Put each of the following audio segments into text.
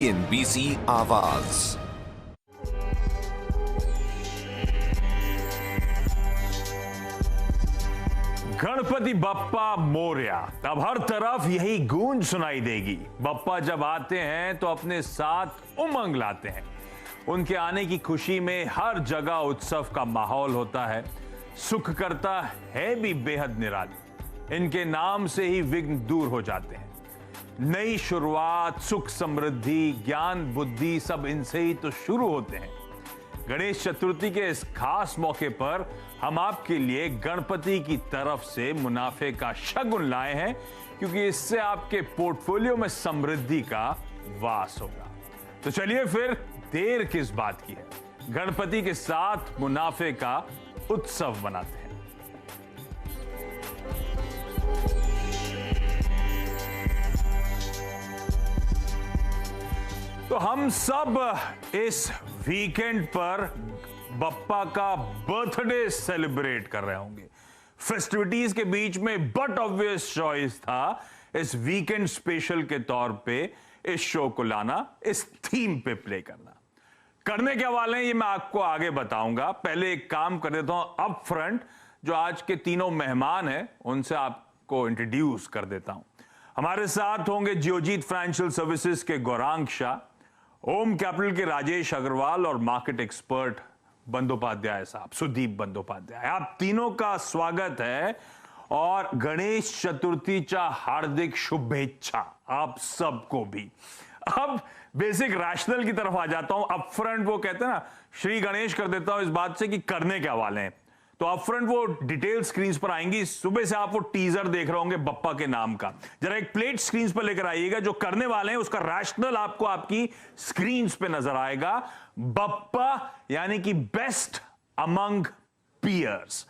NBC आवाज। गणपति बप्पा मोरया। अब हर तरफ यही गूंज सुनाई देगी। बप्पा जब आते हैं तो अपने साथ उमंग लाते हैं। उनके आने की खुशी में हर जगह उत्सव का माहौल होता है। सुख करता है भी बेहद निराली। इनके नाम से ही विघ्न दूर हो जाते हैं। नई शुरुआत, सुख, समृद्धि, ज्ञान, बुद्धि सब इनसे ही तो शुरू होते हैं। गणेश चतुर्थी के इस खास मौके पर हम आपके लिए गणपति की तरफ से मुनाफे का शगुन लाए हैं, क्योंकि इससे आपके पोर्टफोलियो में समृद्धि का वास होगा। तो चलिए फिर देर किस बात की है, गणपति के साथ मुनाफे का उत्सव मनाते हैं। तो हम सब इस वीकेंड पर बप्पा का बर्थडे सेलिब्रेट कर रहे होंगे। फेस्टिविटीज के बीच में बट ऑब्वियस चॉइस था इस वीकेंड स्पेशल के तौर पे इस शो को लाना, इस थीम पे प्ले करना। करने क्या वाले हैं ये मैं आपको आगे बताऊंगा। पहले एक काम कर देता हूं अप फ्रंट, जो आज के तीनों मेहमान हैं उनसे आपको इंट्रोड्यूस कर देता हूं। हमारे साथ होंगे जियोजीत फाइनेंशियल सर्विसेज के गौरांग शाह, ओम कैपिटल के राजेश अग्रवाल और मार्केट एक्सपर्ट बंदोपाध्याय साहब, सुदीप बंदोपाध्याय। आप तीनों का स्वागत है और गणेश चतुर्थी चा हार्दिक शुभेच्छा आप सबको भी। अब बेसिक रैशनल की तरफ आ जाता हूं। अप फ्रंट वो कहते हैं ना, श्री गणेश कर देता हूं इस बात से कि करने क्या वाले हैं। तो अप फ्रंट वो डिटेल स्क्रीन पर आएंगी। सुबह से आप वो टीजर देख रहे होंगे बप्पा के नाम का। जरा एक प्लेट स्क्रीन पर लेकर आइएगा, जो करने वाले हैं उसका रैशनल आपको आपकी स्क्रीन पे नजर आएगा। बप्पा यानी कि बेस्ट अमंग पीयर्स,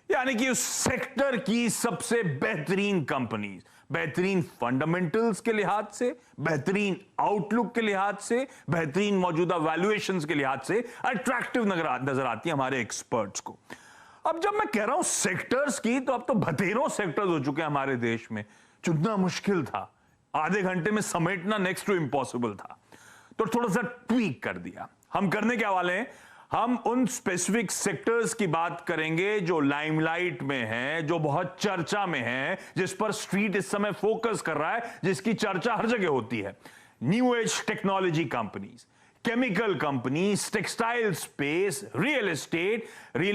यानी कि उस सेक्टर की सबसे बेहतरीन कंपनीज, बेहतरीन फंडामेंटल्स के लिहाज से, बेहतरीन आउटलुक के लिहाज से, बेहतरीन मौजूदा वैल्यूएशंस के लिहाज से अट्रैक्टिव नजर आती है हमारे एक्सपर्ट्स को। अब जब मैं कह रहा हूं सेक्टर्स की, तो अब तो बतेरों सेक्टर्स हो चुके हैं हमारे देश में। चुनना मुश्किल था, आधे घंटे में समेटना नेक्स्ट टू इम्पॉसिबल था, तो थोड़ा सा ट्वीक कर दिया। हम करने क्या वाले हैं, हम उन स्पेसिफिक सेक्टर्स की बात करेंगे जो लाइमलाइट में हैं, जो बहुत चर्चा में हैं, जिस पर स्ट्रीट इस समय फोकस कर रहा है, जिसकी चर्चा हर जगह होती है। New age technology companies, chemical companies, textile space, real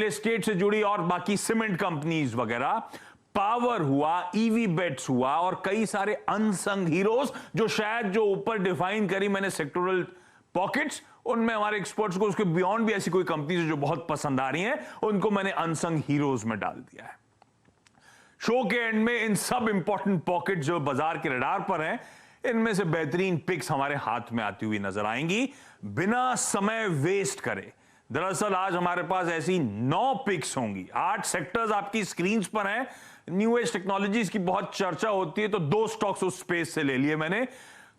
estate से जुड़ी और बाकी सीमेंट कंपनीज वगैरह, पावर हुआ, ईवी बेट्स हुआ और कई सारे अनसंग हीरोज, जो शायद जो ऊपर डिफाइन करी मैंने सेक्टोरल पॉकेट्स, उनमें हमारे एक्सपर्ट्स को उसके बियॉन्ड भी ऐसी कोई कंपनीज जो बहुत पसंद आ रही हैं, उनको मैंने अनसंग हीरोज में डाल दिया है। शो के एंड में इन सब इंपॉर्टेंट पॉकेट जो बाजार के रडार पर हैं, इनमें से बेहतरीन पिक्स हमारे हाथ में आती हुई नजर आएंगी। बिना समय वेस्ट करे, दरअसल आज हमारे पास ऐसी 9 पिक्स होंगी। 8 सेक्टर्स आपकी स्क्रीन पर हैं। न्यू एज टेक्नोलॉजीज की बहुत चर्चा होती है, तो 2 स्टॉक्स उस स्पेस से ले लिए मैंने।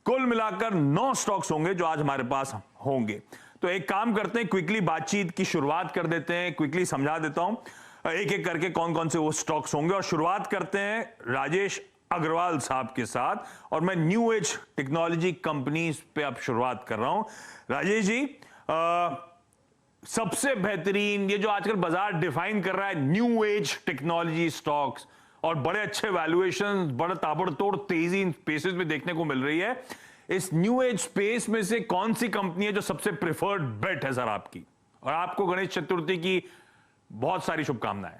कुल मिलाकर 9 स्टॉक्स होंगे जो आज हमारे पास होंगे। तो एक काम करते हैं, क्विकली बातचीत की शुरुआत कर देते हैं। क्विकली समझा देता हूं एक एक करके कौन कौन से वो स्टॉक्स होंगे, और शुरुआत करते हैं राजेश अग्रवाल साहब के साथ। और मैं न्यू एज टेक्नोलॉजी कंपनीज पे अब शुरुआत कर रहा हूं। राजेश जी, सबसे बेहतरीन ये जो आजकल बाजार डिफाइन कर रहा है न्यू एज टेक्नोलॉजी स्टॉक्स, और बड़े अच्छे वैल्यूएशन, बड़ा ताबड़तोड़ तेजी इन स्पेसेस में देखने को मिल रही है, इस न्यू एज स्पेस में से कौन सी कंपनी है जो सबसे प्रेफर्ड बेट है सर आपकी? और आपको गणेश चतुर्थी की बहुत सारी शुभकामनाएं।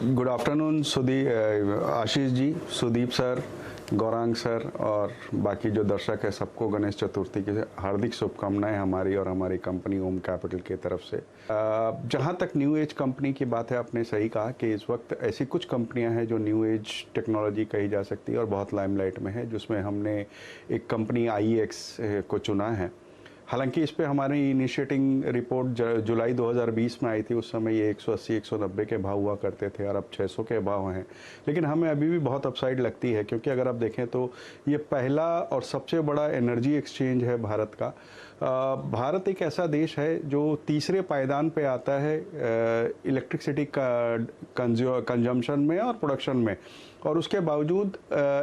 Good afternoon Ashish ji, Sudeep sir, Gaurang sir और बाकी जो दर्शक है, सबको गणेश चतुर्थी की हार्दिक शुभकामनाएं हमारी और हमारी कंपनी ओम कैपिटल की तरफ से। जहां तक न्यू एज कंपनी की बात है, आपने सही कहा कि इस वक्त ऐसी कुछ कंपनियां हैं जो न्यू एज टेक्नोलॉजी कही जा सकती है और बहुत लाइमलाइट में है, जिसमें हमने एक कंपनी IEX को चुना है। हालांकि इस पे हमारी इनिशिएटिंग रिपोर्ट जुलाई 2020 में आई थी। उस समय ये 180-190 के भाव हुआ करते थे और अब 600 के भाव हैं। लेकिन हमें अभी भी बहुत अपसाइड लगती है, क्योंकि अगर आप देखें तो ये पहला और सबसे बड़ा एनर्जी एक्सचेंज है भारत का, भारत एक ऐसा देश है जो तीसरे पायदान पे आता है इलेक्ट्रिसिटी का कंजम्पशन में और प्रोडक्शन में, और उसके बावजूद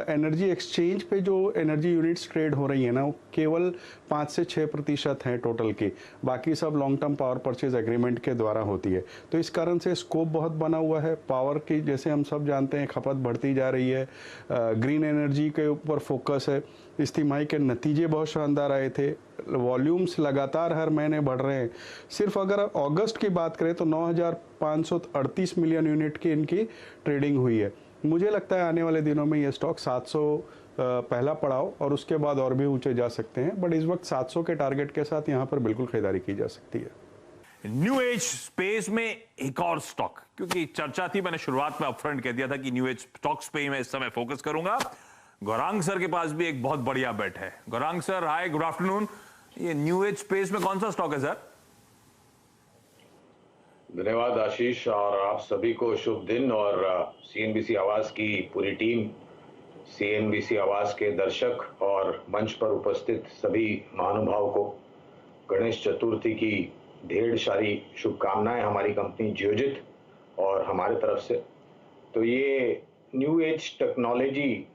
एनर्जी एक्सचेंज पे जो एनर्जी यूनिट्स ट्रेड हो रही है ना, वो केवल 5 से 6% हैं टोटल की, बाकी सब long term power purchase agreement के द्वारा होती है। तो इस कारण से स्कोप बहुत बना हुआ है। पावर की, जैसे हम सब जानते हैं, खपत बढ़ती जा रही है, ग्रीन एनर्जी के ऊपर फोकस है। इस तिमाही के नतीजे बहुत शानदार आए थे, वॉल्यूम्स लगातार हर महीने बढ़ रहे हैं। सिर्फ अगर अगस्त की बात करें तो 9,538 मिलियन यूनिट की इनकी ट्रेडिंग हुई है। मुझे लगता है आने वाले दिनों में ये स्टॉक 700 पहला पड़ाव और उसके बाद और भी ऊंचे जा सकते हैं, बट इस वक्त 700 के टारगेट के साथ यहाँ पर बिल्कुल खरीदारी की जा सकती है। न्यू एज स्पेस में एक और स्टॉक, क्योंकि चर्चा थी, मैंने शुरुआत में अपफ्रंट कह दिया था कि न्यू एज स्टॉक्स पे ही मैं इस समय फोकस करूंगा। गौरांग सर के पास भी एक बहुत बढ़िया बेट है। गौरांग सर, हाय, गुड आफ्टरनून। ये न्यू एज स्पेस में कौन सा स्टॉक है सर? धन्यवाद आशीष, और आप सभी को शुभ दिन, और सीएनबीसी आवाज की पूरी टीम, सीएनबीसी आवाज के दर्शक और मंच पर उपस्थित सभी महानुभाव को गणेश चतुर्थी की ढेर सारी शुभकामनाएं हमारी कंपनी जियोजित और हमारे तरफ से। तो ये न्यू एज टेक्नोलॉजी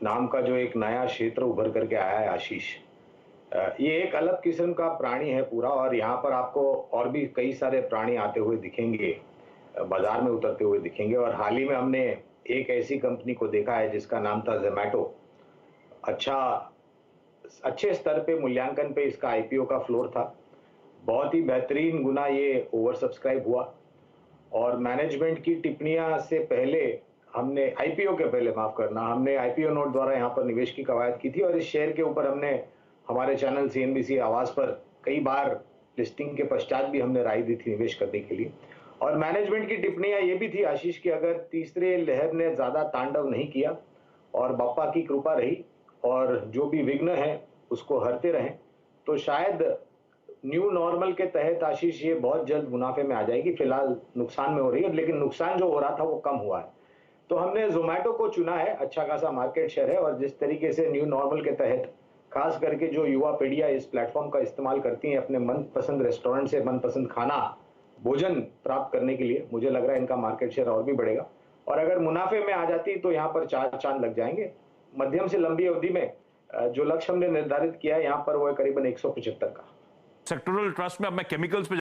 नाम का जो एक नया क्षेत्र उभर करके आया है आशीष, ये एक अलग किस्म का प्राणी है पूरा, और यहाँ पर आपको और भी कई सारे प्राणी आते हुए दिखेंगे, बाजार में उतरते हुए दिखेंगे। और हाल ही में हमने एक ऐसी कंपनी को देखा है जिसका नाम था जोमैटो। अच्छे स्तर पे मूल्यांकन पे इसका आईपीओ का फ्लोर था, बहुत ही बेहतरीन गुना ये ओवर सब्सक्राइब हुआ, और मैनेजमेंट की टिप्पणियां से पहले हमने आईपीओ के पहले, माफ करना, हमने आईपीओ नोट द्वारा यहाँ पर निवेश की कवायद की थी, और इस शेयर के ऊपर हमने हमारे चैनल सीएनबीसी आवाज पर कई बार लिस्टिंग के पश्चात भी हमने राय दी थी निवेश करने के लिए। और मैनेजमेंट की टिप्पणियां ये भी थी आशीष कि अगर तीसरे लहर ने ज्यादा तांडव नहीं किया और बप्पा की कृपा रही और जो भी विघ्न है उसको हरते रहें, तो शायद न्यू नॉर्मल के तहत आशीष ये बहुत जल्द मुनाफे में आ जाएगी। फिलहाल नुकसान में हो रही है, लेकिन नुकसान जो हो रहा था वो कम हुआ है। तो हमने जोमैटो को चुना है, अच्छा खासा मार्केट शेयर है, और जिस तरीके से न्यू नॉर्मल के तहत खास करके जो युवा पीढ़ियां इस प्लेटफॉर्म का इस्तेमाल करती हैं अपने मनपसंद रेस्टोरेंट से मनपसंद खाना भोजन प्राप्त करने के लिए, मुझे लग रहा है इनका मार्केट शेयर और भी बढ़ेगा, और अगर मुनाफे में आ जाती तो यहाँ पर 4 चांद लग जाएंगे। मध्यम से लंबी अवधि में जो लक्ष्य हमने निर्धारित किया है यहाँ पर वो है करीबन 175 का। सेक्टोरल ट्रस्ट में अब मैं केमिकल्स पे